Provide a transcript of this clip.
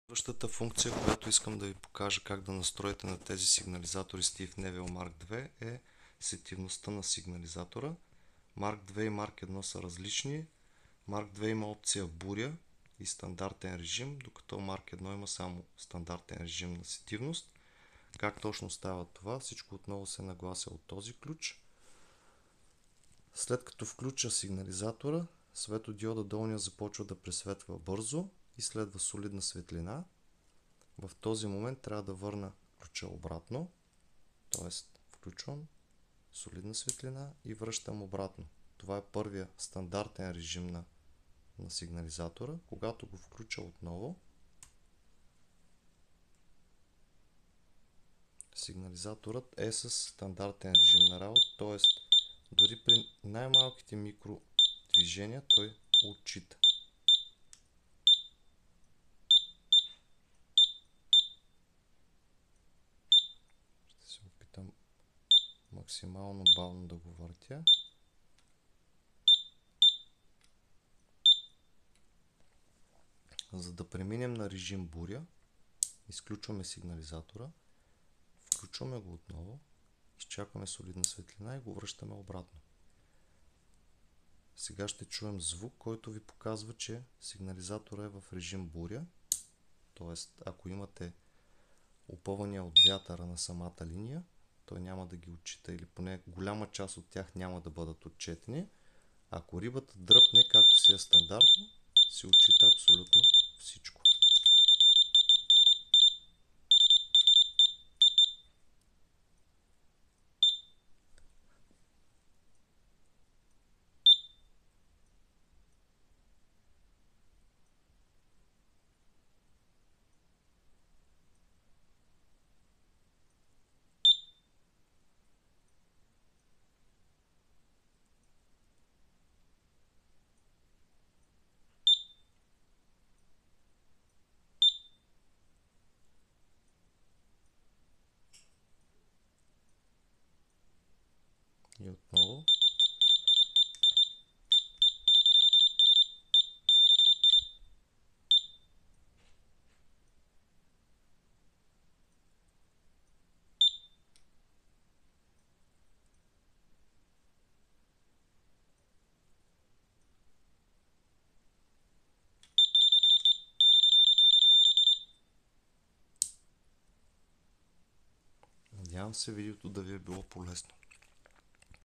Следващата функция, която искам да ви покажа как да настроите на тези сигнализатори Steve Neville Mark II е сетивността на сигнализатора. Mark II и Mark 1 са различни. Mark II има опция буря и стандартен режим, докато Mark 1 има само стандартен режим на сетивност. Как точно става това? Всичко отново се наглася от този ключ. След като включа сигнализатора, светодиода долния започва да пресветва бързо и следва солидна светлина. В този момент трябва да върна ключа обратно, т.е. включвам солидна светлина и връщам обратно. Това е първия стандартен режим на сигнализатора. Когато го включа отново, сигнализаторът е с стандартен режим на работа, т.е. дори при най-малките микродвижения той отчита. Ще се опитам максимално бавно да го въртя. За да преминем на режим буря, изключваме сигнализатора, включваме го отново, изчакваме солидна светлина и го връщаме обратно. Сега ще чуем звук, който ви показва, че сигнализатора е в режим буря. Т.е. ако имате опъвания от вятъра на самата линия, той няма да ги отчита, или поне голяма част от тях няма да бъдат отчетени. Ако рибата дръпне, както си е стандартно, се отчита абсолютно всичко. И отново. Надявам се видеото да ви е било полезно.